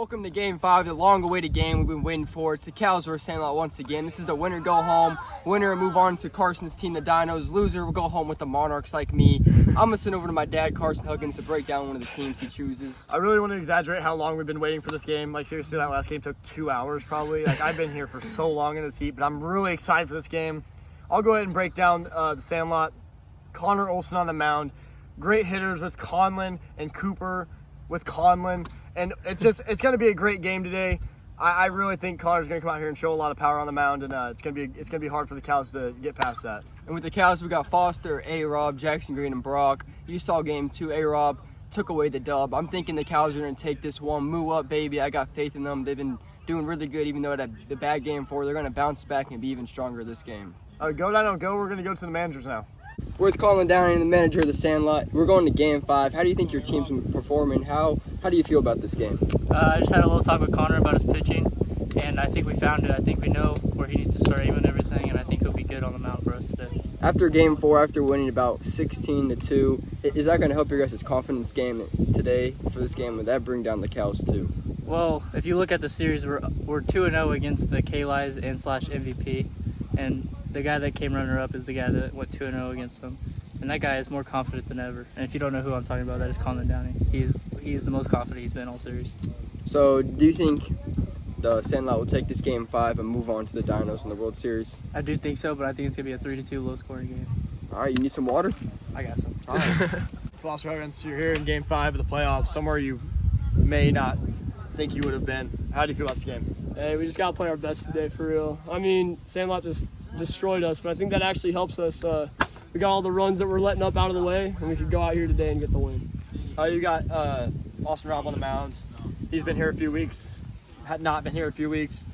Welcome to Game 5, the long-awaited game we've been waiting for. It's the Cows versus Sandlot once again. This is the winner go home. Winner move on to Carson's team, the Dinos. Loser will go home with the Monarchs like me. I'm going to send over to my dad, Carson Huggins, to break down one of the teams he chooses. I really want to exaggerate how long we've been waiting for this game. Like, seriously, that last game took 2 hours probably. Like, I've been here for so long in this heat, but I'm really excited for this game. I'll go ahead and break down the Sandlot. Connor Olson on the mound. Great hitters with Conlon and Cooper with Conlon. And it's going to be a great game today. I really think Connor's going to come out here and show a lot of power on the mound, and it's going to be hard for the Cows to get past that. And with the Cows, we got Foster, A-Rob, Jackson Green, and Brock. You saw game 2. A-Rob took away the dub. I'm thinking the Cows are going to take this one. Move up, baby. I got faith in them. They've been doing really good, even though it had the bad game 4. They're going to bounce back and be even stronger this game. Go, Dino, go. We're going to go to the managers now. We're with Colin Downey, the manager of the Sandlot. We're going to Game 5. How do you think your team's performing? How do you feel about this game? I just had a little talk with Connor about his pitching, and I think we found it. I think we know where he needs to start aiming and everything, and I think he'll be good on the mound for us today. After Game 4, after winning about 16-2, is that going to help your guys' confidence game today for this game? Would that bring down the Cows too? Well, if you look at the series, we're 2-0 against the K-Lies and /MVP, and the guy that came runner-up is the guy that went 2-0 against them. And that guy is more confident than ever. And if you don't know who I'm talking about, that is Colin Downey. He's the most confident he's been all series. So do you think the Sandlot will take this Game 5 and move on to the Dinos in the World Series? I do think so, but I think it's going to be a 3-2 low-scoring game. All right, you need some water? I got some. All right. Foster Huggins, you're here in Game 5 of the playoffs, somewhere you may not think you would have been. How do you feel about this game? Hey, we just got to play our best today, for real. I mean, Sandlot just destroyed us, but I think that actually helps us. We got all the runs that we're letting up out of the way, and we could go out here today and get the win. You got Austin Robb on the mounds. He's been here a few weeks, had not been here a few weeks.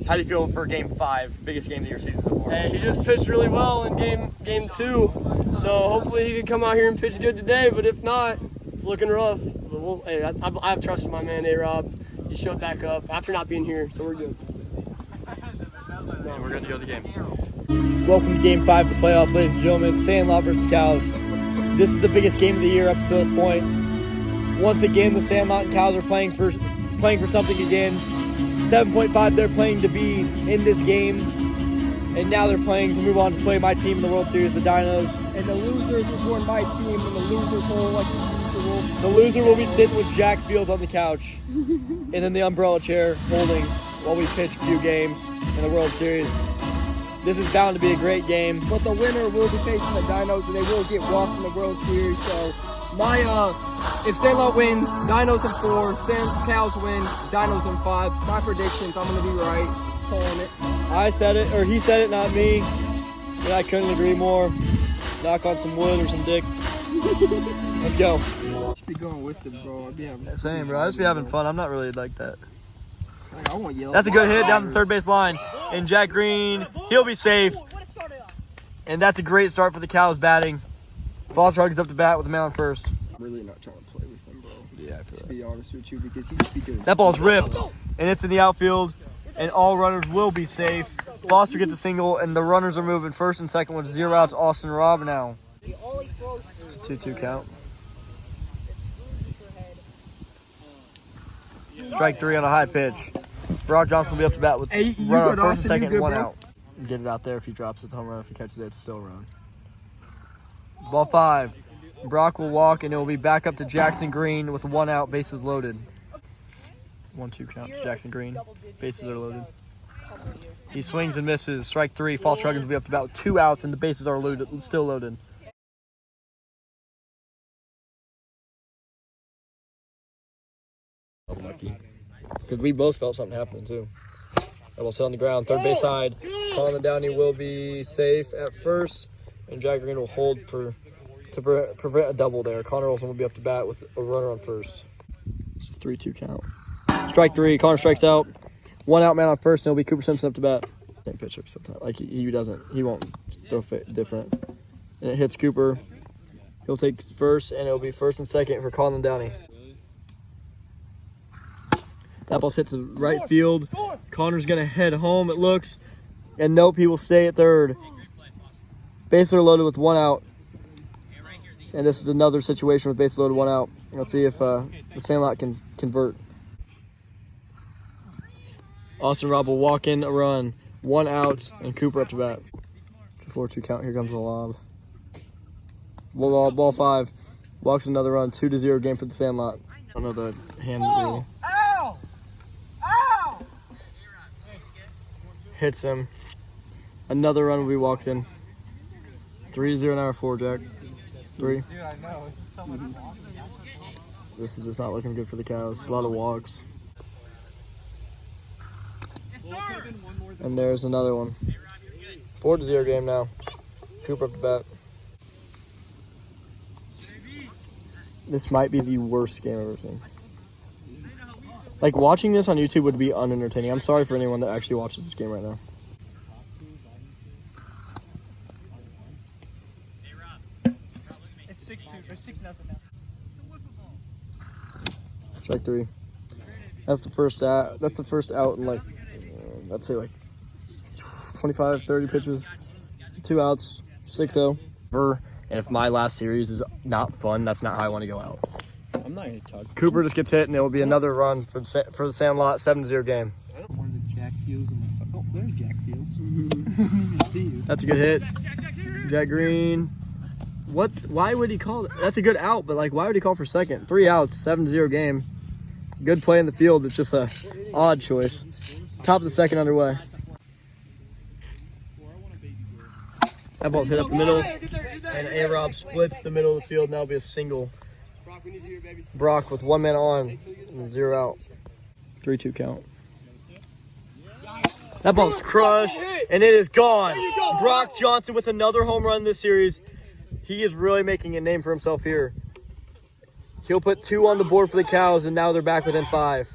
How do you feel for Game 5, biggest game of your season so far? Hey, he just pitched really well in game 2, so hopefully he can come out here and pitch good today, but if not, it's looking rough. But hey, I have trust in my man, A-Rob. He showed back up after not being here, so we're good. And we're going to go to the game. Welcome to Game 5 of the playoffs, ladies and gentlemen. Sandlot versus Cows. This is the biggest game of the year up to this point. Once again, the Sandlot and Cows are playing for something again. 7.5 they're playing to be in this game. And now they're playing to move on to play my team in the World Series, the Dinos. And the losers will join my team in the losers hole like the usual. The loser will be sitting with Jack Fields on the couch and in the umbrella chair holding while we pitch a few games in the World Series. This is bound to be a great game. But the winner will be facing the Dinos, and they will get walked in the World Series. So, if Sandlot wins, Dinos in 4. Cows win, Dinos in 5. My predictions, I'm going to be right. Calling it. I said it, or he said it, not me. And I couldn't agree more. Knock on some wood or some dick. Let's go. Just be going with it, bro. I'd be having Same, bro. I just be having fun. I'm not really like that. I won't yell. That's a good hit down the third base line. And Jack Green, he'll be safe. And that's a great start for the Cows batting. Foster Huggins up to bat with the man on first. I'm really not trying to play with him, bro. Yeah, I feel To be honest with you, because he just be doing that ball's ripped, and it's in the outfield, and all runners will be safe. Foster gets a single, and the runners are moving first and second with 0 outs. Austin Robb now. It's a 2-2 count. Strike 3 on a high pitch. Brock Johnson will be up to bat with runner on first and second, and 1 out. Get it out there. If he drops it, home run. If he catches it, it's still a run. Ball 5. Brock will walk, and it will be back up to Jackson Green with 1 out, bases loaded. 1-2 count to Jackson Green. Bases are loaded. He swings and misses. Strike 3. Foster Huggins will be up to bat with 2 outs, and the bases are loaded, still loaded. Lucky. Because we both felt something happening, too. That ball's hit on the ground. Third base side. Colin Downey will be safe at first, and Jack Green will hold to prevent a double there. Connor Olson will be up to bat with a runner on first. It's a 3-2 count. Strike 3. Connor strikes out. 1 out, man on first, and it'll be Cooper Simpson up to bat. Can't pitch up sometimes. Like he won't throw different. And it hits Cooper. He'll take first, and it'll be first and second for Colin Downey. That ball hits the right field. Connor's going to head home, it looks. And nope, he will stay at third. Bases are loaded with 1 out. And this is another situation with bases loaded, 1 out. Let's see if the Sandlot can convert. Austin Robb will walk in a run. 1 out, and Cooper up to bat. 4-2 count. Here comes the lob. Ball 5. Walks another run. 2-0 game for the Sandlot. I don't know the hand really. Hits him. Another run will be walked in. 3-0 now, 4, Jack. 3. This is just not looking good for the Cows. A lot of walks. And there's another one. 4-0 game now. Cooper up to bat. This might be the worst game I've ever seen. Like, watching this on YouTube would be unentertaining. I'm sorry for anyone that actually watches this game right now. It's 6-2 or 6-0 now. Strike 3. That's the first out. That's the first out in like, let's say like 25, 30 pitches. 2 outs. 6-0. And if my last series is not fun, that's not how I want to go out. I'm not going to talk. Cooper just gets hit, and it will be another run for the Sandlot. 7-0 game. One of the Jack Fields in the oh, there's Jack Fields. I didn't even see you. That's a good hit. Jack Green. What? Why would he call it? That's a good out, but like, why would he call for second? 3 outs, 7-0 game. Good play in the field. It's just a odd choice. Top of the second underway. That ball's hit up the middle, and A-Rob splits the middle of the field, and that'll be a single. Brock with 1 man on, and 0 out. 3-2 count. That ball's crushed, and it is gone. Brock Johnson with another home run this series. He is really making a name for himself here. He'll put 2 on the board for the Cows, and now they're back within 5.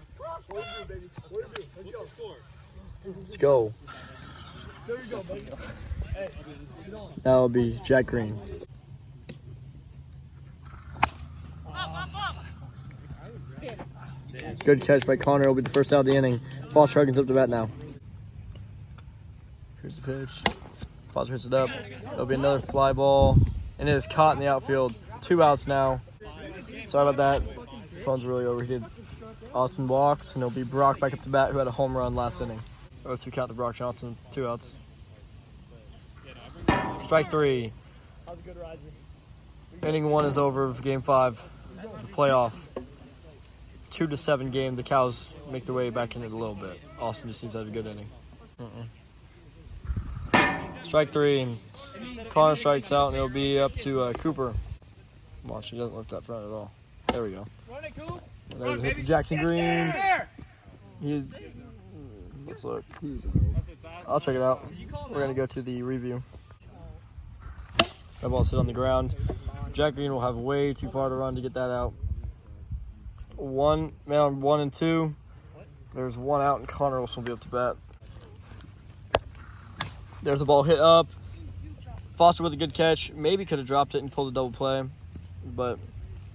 Let's go. That'll be Jack Green. Good catch by Connor. It'll be the first out of the inning. Foster Huggins up to bat now. Here's the pitch. Foster hits it up. It'll be another fly ball. And it is caught in the outfield. 2 outs now. Sorry about that. Phone's really overheated. Austin walks, and it'll be Brock back up to bat, who had a home run last inning. 0-2 count to Brock Johnson. 2 outs. Strike 3. Inning 1 is over of Game 5. The playoff. 2-7 game. The Cows make their way back in it a little bit. Austin just needs to have a good inning. Strike 3, and Connor strikes out, and it'll be up to Cooper. Watch, he doesn't lift that front at all. There we go. There's a hit to Jackson Green. Let's look. I'll check it out. We're going to go to the review. That ball's hit on the ground. Jack Green will have way too far to run to get that out. 1 man on 1 and 2. There's 1 out, and Connor will be up to bat. There's a ball hit up. Foster with a good catch. Maybe could have dropped it and pulled a double play, but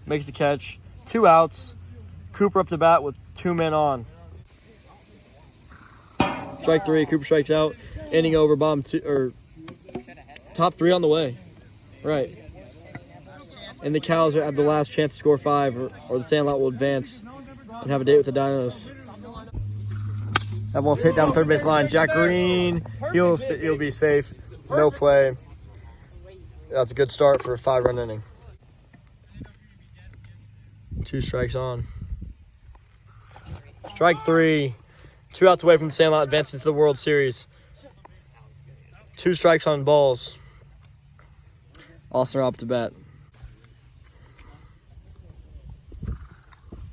makes the catch. 2 outs. Cooper up to bat with 2 men on. Strike 3. Cooper strikes out. Inning over. Bottom 2 or top 3 on the way. Right. And the Cows have the last chance to score 5, or the Sandlot will advance and have a date with the Dinos. That ball's hit down the third base line. Jack Green, he'll be safe. No play. That's a good start for a 5-run inning. 2 strikes on. Strike 3. 2 outs away from the Sandlot, advances to the World Series. 2 strikes on balls. Austin up to bat.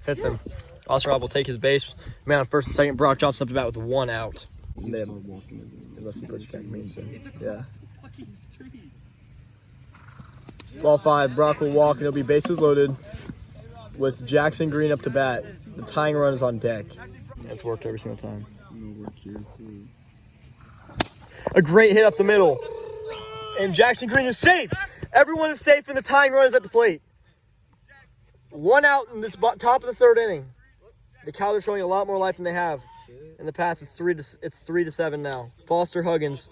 Hits him. Austin Robb will take his base. Man on first and second. Brock Johnson up to bat with 1 out. Unless he puts Jack Green in. Yeah. Ball 5. Brock will walk, and it'll be bases loaded with Jackson Green up to bat. The tying run is on deck. It's worked every single time. A great hit up the middle. And Jackson Green is safe. Everyone is safe, and the tying run is at the plate. 1 out in this top of the 3rd inning. The Cows are showing a lot more life than they have in the past. It's 3-7 now. Foster Huggins,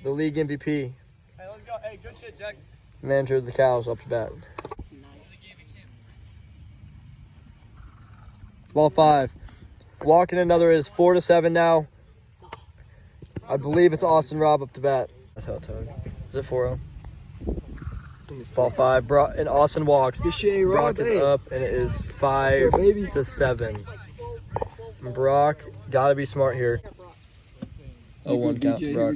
the league MVP. Hey, let's go. Hey, good shit, Jack. Manager of the Cows up to bat. Ball 5. Walking another is 4-7 now. I believe it's Austin Robb up to bat. That's how it's told. Is it 4-0? Ball 5. And Austin walks. Brock is up, and it is 5-7. Brock, gotta be smart here. 0-1 count to Brock.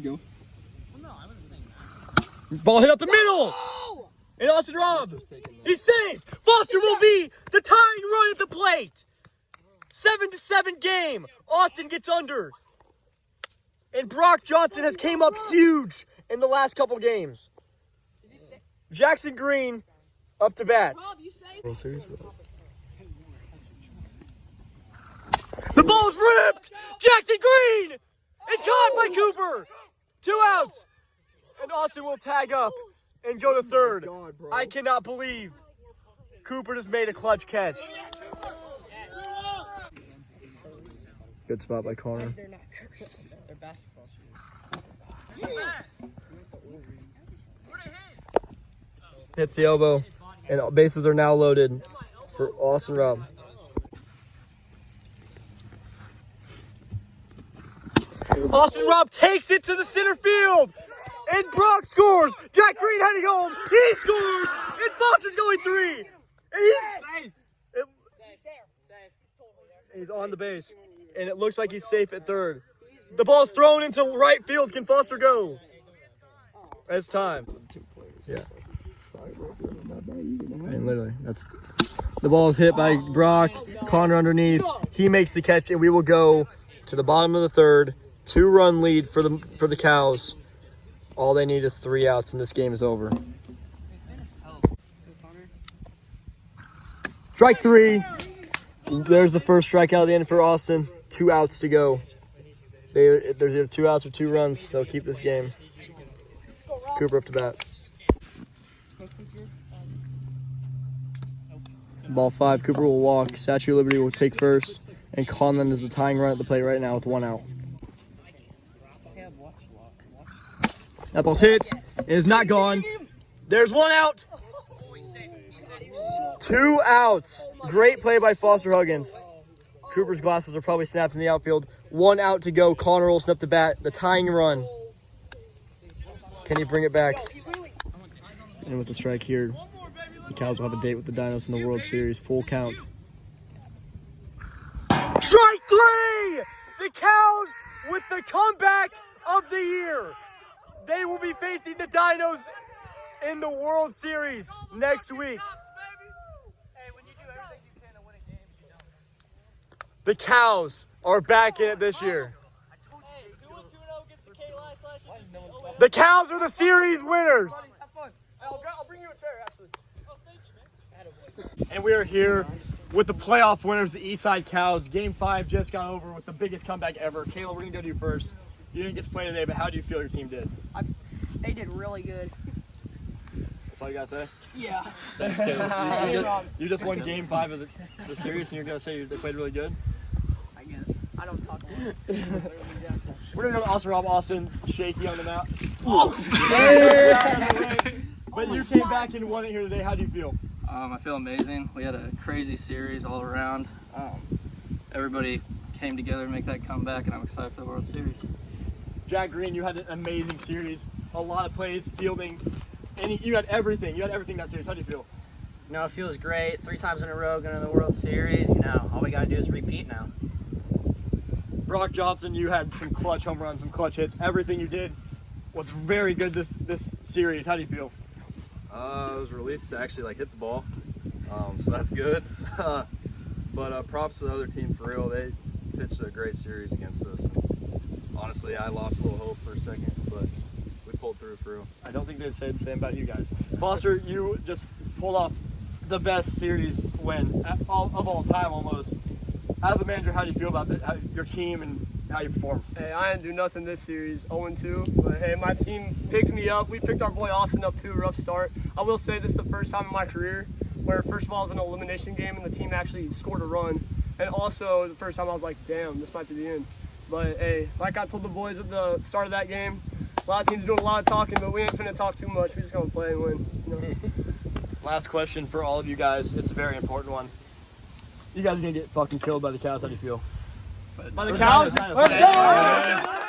Ball hit up the middle! And Austin Robb, he's safe! Foster will be the tying run at the plate! 7-7 game. Austin gets under. And Brock Johnson has came up huge in the last couple games. Jackson Green up to bat. The ball's ripped! Jackson Green! It's caught by Cooper! 2 outs! And Austin will tag up and go to third. I cannot believe Cooper just made a clutch catch. Good spot by Connor. Hits the elbow, and bases are now loaded for Austin Robb. Austin Robb takes it to the center field, and Brock scores. Jack Green heading home. He scores, and Foster's going 3. And he's on the base, and it looks like he's safe at third. The ball's thrown into right field. Can Foster go? It's time. Yeah. And literally, that's the ball is hit by Brock. Connor underneath. He makes the catch, and we will go to the bottom of the third. 2-run lead for the Cows. All they need is 3 outs, and this game is over. Strike 3. There's the first strikeout at the end for Austin. 2 outs to go. There's either 2 outs or 2 runs. They'll keep this game. Cooper up to bat. Ball 5. Cooper will walk. Statue of Liberty will take first. And Conlon is the tying run at the plate right now with 1 out. That ball's hit. It is not gone. There's 1 out. 2 outs. Great play by Foster Huggins. Cooper's glasses are probably snapped in the outfield. 1 out to go. Connor will snap the bat. The tying run. Can he bring it back? And with the strike here, the Cows will have a date with the Dinos in the World Series. Full count. Strike 3! The Cows with the comeback of the year. They will be facing the Dinos in the World Series next week. The Cows are back in it this year. The Cows are the series winners. I'll bring you a chair, actually. And we are here with the playoff winners, the Eastside Cows. Game 5 just got over with the biggest comeback ever. Kayla, we're going to go to you first. You didn't get to play today, but how do you feel your team did? They did really good. That's all you got to say? Yeah. Thanks, Kayla. You just won Game 5 of the series, and you're going to say they played really good? I guess. I don't talk to them. We're going to go to Austin Robb. Austin, shaky on the map. But you came back and won it here today. How do you feel? I feel amazing. We had a crazy series all around. Everybody came together to make that comeback, and I'm excited for the World Series. Jack Green, you had an amazing series. A lot of plays, fielding, and you had everything. You had everything that series. How do you feel? You know, it feels great. 3 times in a row going to the World Series. You know, all we got to do is repeat now. Brock Johnson, you had some clutch home runs, some clutch hits. Everything you did was very good this series. How do you feel? It was a relief to actually hit the ball, so that's good. But props to the other team for real. They pitched a great series against us. Honestly, I lost a little hope for a second, but we pulled through for real. I don't think they'd say the same about you guys. Foster, you just pulled off the best series win of all time almost. As the manager, how do you feel about your team and how you performed? Hey, I didn't do nothing this series, 0-2. But hey, my team picked me up. We picked our boy Austin up too, rough start. I will say this is the first time in my career where first of all it was an elimination game and the team actually scored a run. And also it was the first time I was like, damn, this might be the end. But hey, like I told the boys at the start of that game, a lot of teams doing a lot of talking, but we ain't finna talk too much. We just gonna play and win. You know? Last question for all of you guys. It's a very important one. You guys are gonna get fucking killed by the Cows. How do you feel? By the Cows? Let's go!